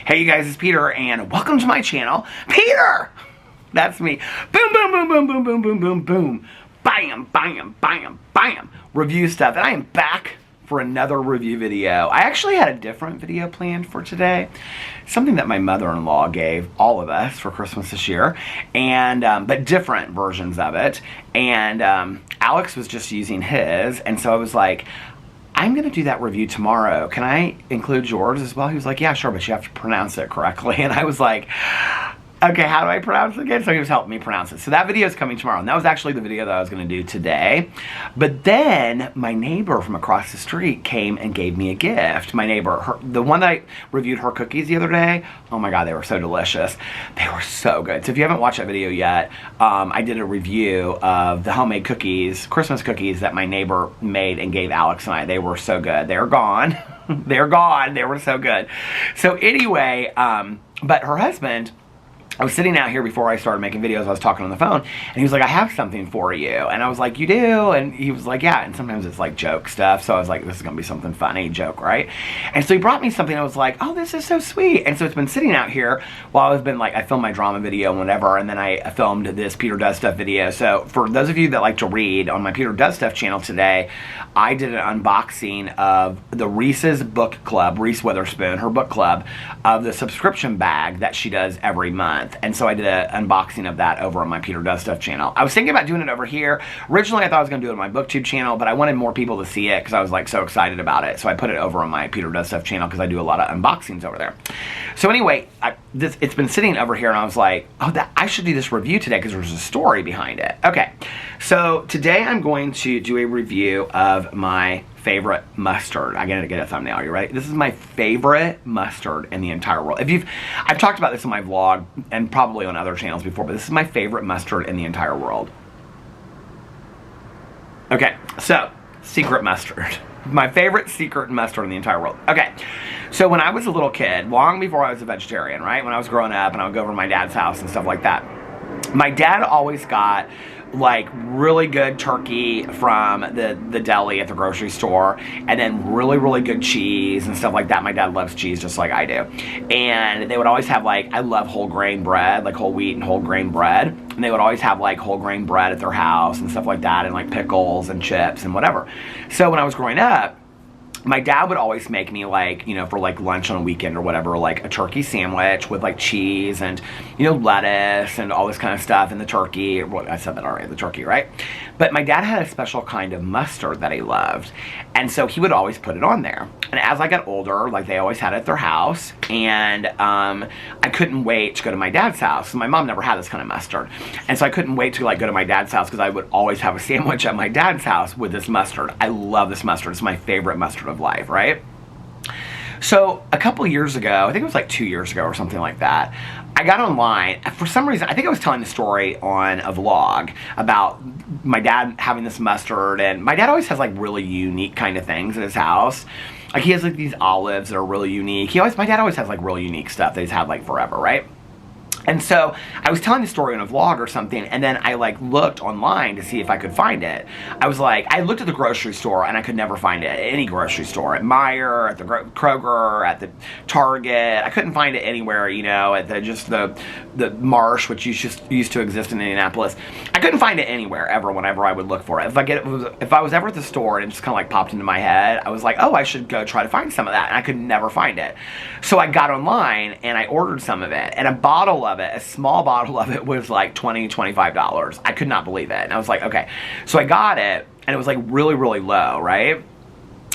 Hey you guys, it's Peter and welcome to my channel. Peter! That's me. Boom, boom, boom, boom, boom, boom, boom, boom, boom. Bam, bam, bam, bam. Review stuff. And I am back for another review video. I actually had a different video planned for today. Something that my mother-in-law gave all of us for Christmas this year. And, but different versions of it. And Alex was just using his. And so I was like, I'm going to do that review tomorrow. Can I include yours as well? He was like, yeah, sure, but you have to pronounce it correctly. And I was like, okay, how do I pronounce it again? So he was helping me pronounce it. So that video is coming tomorrow. And that was actually the video that I was going to do today. But then my neighbor from across the street came and gave me a gift. My neighbor, the one that I reviewed her cookies the other day, oh my God, they were so delicious. They were so good. So if you haven't watched that video yet, I did a review of the homemade cookies, Christmas cookies that my neighbor made and gave Alex and I. They were so good. They're gone. They're gone. They were so good. So anyway, but her husband, I was sitting out here before I started making videos. I was talking on the phone, and he was like, I have something for you. And I was like, you do? And he was like, yeah. And sometimes it's like joke stuff. So I was like, this is going to be something funny, joke, right? And so he brought me something. I was like, oh, this is so sweet. And so it's been sitting out here while I've been like, I filmed my drama video and whatever, and then I filmed this Peter Does Stuff video. So for those of you that like to read, on my Peter Does Stuff channel today, I did an unboxing of the Reese's Book Club, Reese Witherspoon, her book club, of the subscription bag that she does every month. And so I did an unboxing of that over on my Peter Does Stuff channel. I was thinking about doing it over here. Originally, I thought I was going to do it on my BookTube channel, but I wanted more people to see it because I was like so excited about it. So I put it over on my Peter Does Stuff channel because I do a lot of unboxings over there. So anyway, it's been sitting over here and I was like, oh, I should do this review today because there's a story behind it. Okay, so today I'm going to do a review of my favorite mustard. I gotta get a thumbnail. Are you ready? This is my favorite mustard in the entire world. I've talked about this in my vlog and probably on other channels before, but this is my favorite mustard in the entire world. Okay, so secret mustard. My favorite secret mustard in the entire world. Okay, so when I was a little kid, long before I was a vegetarian, right? When I was growing up and I would go over to my dad's house and stuff like that, my dad always got like really good turkey from the deli at the grocery store, and then really good cheese and stuff like that. My dad loves cheese just like I do. And they would always have like, I love whole grain bread, like whole wheat and whole grain bread. And they would always have like whole grain bread at their house and stuff like that, and like pickles and chips and whatever. So when I was growing up, my dad would always make me like, you know, for like lunch on a weekend or whatever, like a turkey sandwich with like cheese and, you know, lettuce and all this kind of stuff, and the turkey, well, I said that already, the turkey, right? But my dad had a special kind of mustard that he loved, and so he would always put it on there. And as I got older, like they always had it at their house, and I couldn't wait to go to my dad's house. My mom never had this kind of mustard, and so I couldn't wait to like go to my dad's house because I would always have a sandwich at my dad's house with this mustard. I love this mustard. It's my favorite mustard of life, right? So a couple years ago, I think it was like 2 years ago or something like that, I got online. For some reason, I think I was telling the story on a vlog about my dad having this mustard, and my dad always has like really unique kind of things in his house. Like he has like these olives that are really unique. My dad always has like really unique stuff that he's had like forever, right? And so I was telling the story on a vlog or something, and then I like looked online to see if I could find it. I was like, I looked at the grocery store and I could never find it at any grocery store. At Meijer, at the Kroger, at the Target. I couldn't find it anywhere, you know, at the Marsh, which used to exist in Indianapolis. I couldn't find it anywhere ever whenever I would look for it. If I was ever at the store and it just kind of like popped into my head, I was like, oh, I should go try to find some of that. And I could never find it. So I got online and I ordered some of it, and a small bottle of it was like $20, $25. I could not believe it. And I was like, okay. So I got it, and it was like really low, right?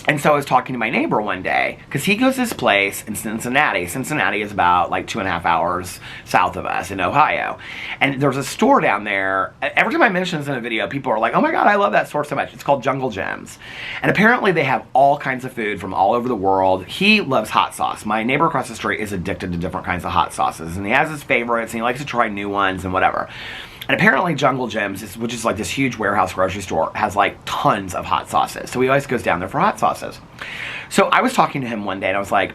And so I was talking to my neighbor one day, because he goes to this place in Cincinnati. Cincinnati is about like 2.5 hours south of us in Ohio. And there's a store down there. Every time I mention this in a video, people are like, oh my God, I love that store so much. It's called Jungle Gems. And apparently they have all kinds of food from all over the world. He loves hot sauce. My neighbor across the street is addicted to different kinds of hot sauces. And he has his favorites, and he likes to try new ones and whatever. And apparently Jungle Gems, which is like this huge warehouse grocery store, has like tons of hot sauces. So he always goes down there for hot sauces. So I was talking to him one day, and I was like,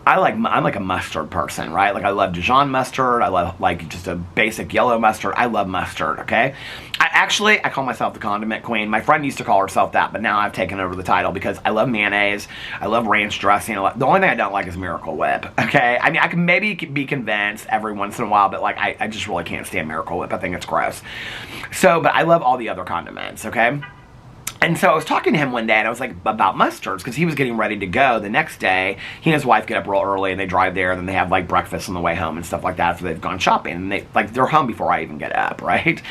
I'm like a mustard person, right? Like I love Dijon mustard. I love like just a basic yellow mustard. I love mustard, okay? I call myself the condiment queen. My friend used to call herself that, but now I've taken over the title because I love mayonnaise. I love ranch dressing. The only thing I don't like is Miracle Whip, okay? I mean, I can maybe be convinced every once in a while, but like I just really can't stand Miracle Whip. I think it's gross. So, but I love all the other condiments, okay? And so I was talking to him one day, and I was like, about mustards, because he was getting ready to go the next day. He and his wife get up real early, and they drive there, and then they have, like, breakfast on the way home and stuff like that after they've gone shopping. And they're home before I even get up, right?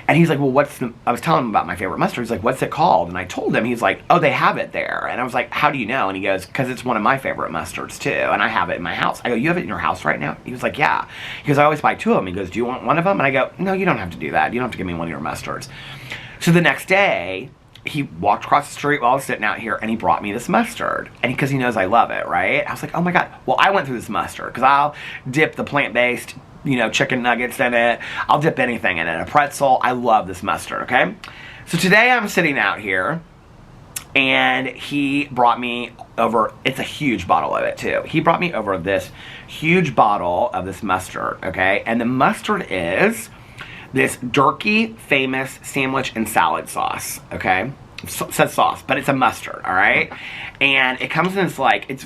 And he's like, well, I was telling him about my favorite mustard. He's like, what's it called? And I told him. He's like, oh, they have it there. And I was like, how do you know? And he goes, because it's one of my favorite mustards, too, and I have it in my house. I go, you have it in your house right now? He was like, yeah. He goes, I always buy 2 of them. He goes, do you want one of them? And I go, no, you don't have to do that. You don't have to give me one of your mustards. So the next day, he walked across the street while I was sitting out here, and he brought me this mustard. And because he knows I love it, right? I was like, oh my God. Well, I went through this mustard because I'll dip the plant-based, chicken nuggets in it. I'll dip anything in it. A pretzel. I love this mustard, okay? So today I'm sitting out here, and he brought me over, it's a huge bottle of it too. He brought me over this huge bottle of this mustard, okay? And the mustard is this Durkee Famous Sandwich and Salad Sauce, okay? It says sauce, but it's a mustard, all right? And it comes in this, it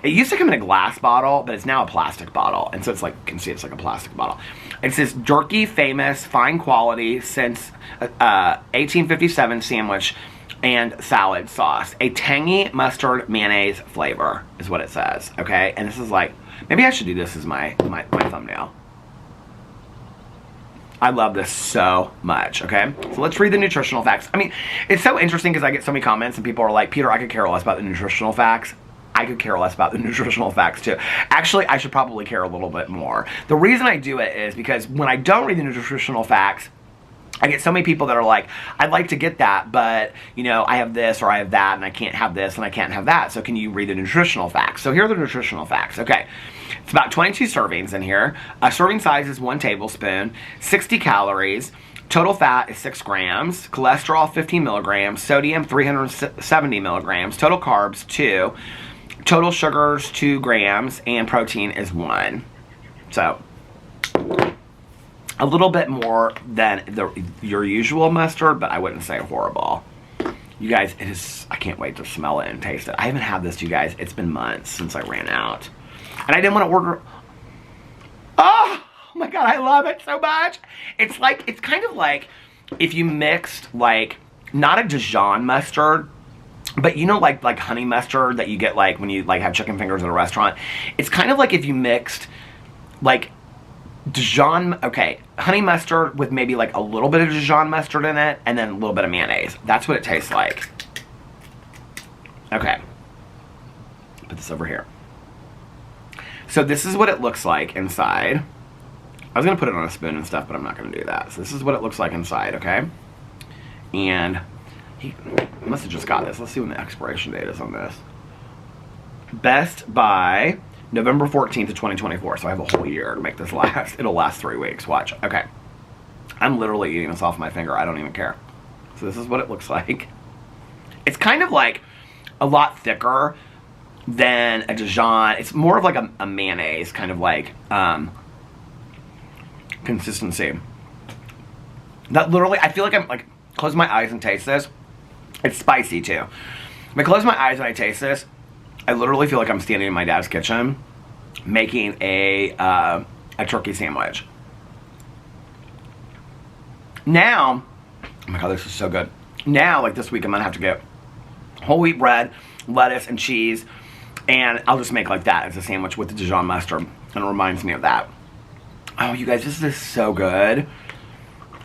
used to come in a glass bottle, but it's now a plastic bottle. And so it's like, you can see it's like a plastic bottle. It says Durkee Famous Fine Quality since 1857 Sandwich and Salad Sauce. A tangy mustard mayonnaise flavor is what it says, okay? And this is like, maybe I should do this as my thumbnail. I love this so much, okay? So let's read the nutritional facts. I mean, it's so interesting because I get so many comments and people are like, Peter, I could care less about the nutritional facts. I could care less about the nutritional facts too. Actually, I should probably care a little bit more. The reason I do it is because when I don't read the nutritional facts, I get so many people that are like, I'd like to get that, but, I have this or I have that, and I can't have this and I can't have that. So can you read the nutritional facts? So here are the nutritional facts. Okay. It's about 22 servings in here. A serving size is 1 tablespoon, 60 calories. Total fat is 6 grams. Cholesterol, 15 milligrams. Sodium, 370 milligrams. Total carbs, 2. Total sugars, 2 grams. And protein is 1. So a little bit more than your usual mustard, but I wouldn't say horrible. You guys, I can't wait to smell it and taste it. I haven't had this, you guys. It's been months since I ran out. And I didn't want to order. Oh my God, I love it so much. It's kind of like if you mixed not a Dijon mustard, but like honey mustard that you get when you have chicken fingers at a restaurant. It's kind of like if you mixed Dijon, honey mustard with maybe a little bit of Dijon mustard in it and then a little bit of mayonnaise. That's what it tastes like. Okay. Put this over here. So this is what it looks like inside. I was going to put it on a spoon and stuff, but I'm not going to do that. So this is what it looks like inside, okay? And he must have just got this. Let's see when the expiration date is on this. Best by November 14th of 2024. So I have a whole year to make this last. It'll last 3 weeks. Watch. Okay. I'm literally eating this off my finger. I don't even care. So this is what it looks like. It's kind of a lot thicker than a Dijon. It's more of a mayonnaise kind of consistency. That literally, I feel like I'm close my eyes and taste this. It's spicy too. If I close my eyes and I taste this, I literally feel like I'm standing in my dad's kitchen making a turkey sandwich. Now, oh my God, this is so good. Now, this week, I'm gonna have to get whole wheat bread, lettuce, and cheese, and I'll just make that as a sandwich with the Dijon mustard, and it reminds me of that. Oh, you guys, this is so good.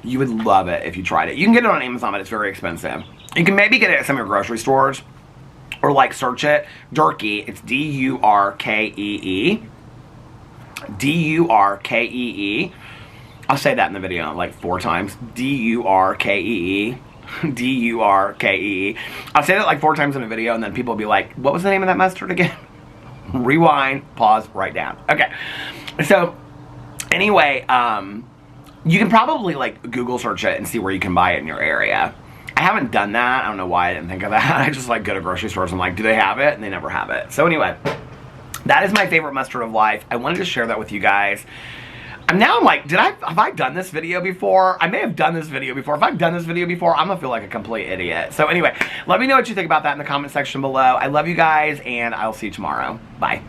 You would love it if you tried it. You can get it on Amazon, but it's very expensive. You can maybe get it at some of your grocery stores, or search it. Durkee, it's D-U-R-K-E-E. D-U-R-K-E-E. I'll say that in the video 4 times. D-U-R-K-E-E. D-U-R-K-E-E. I'll say that 4 times in a video, and then people will be like, what was the name of that mustard again? Rewind, pause, write down. Okay. So, anyway, you can probably Google search it and see where you can buy it in your area. I haven't done that. I don't know why I didn't think of that. I just go to grocery stores and do they have it? And they never have it. So anyway, That is my favorite mustard of life. I wanted to share that with you guys. Now I'm like, have I done this video before? I may have done this video before. If I've done this video before, I'm gonna feel like a complete idiot. So anyway, let me know what you think about that in the comment section below. I love you guys, and I'll see you tomorrow. Bye.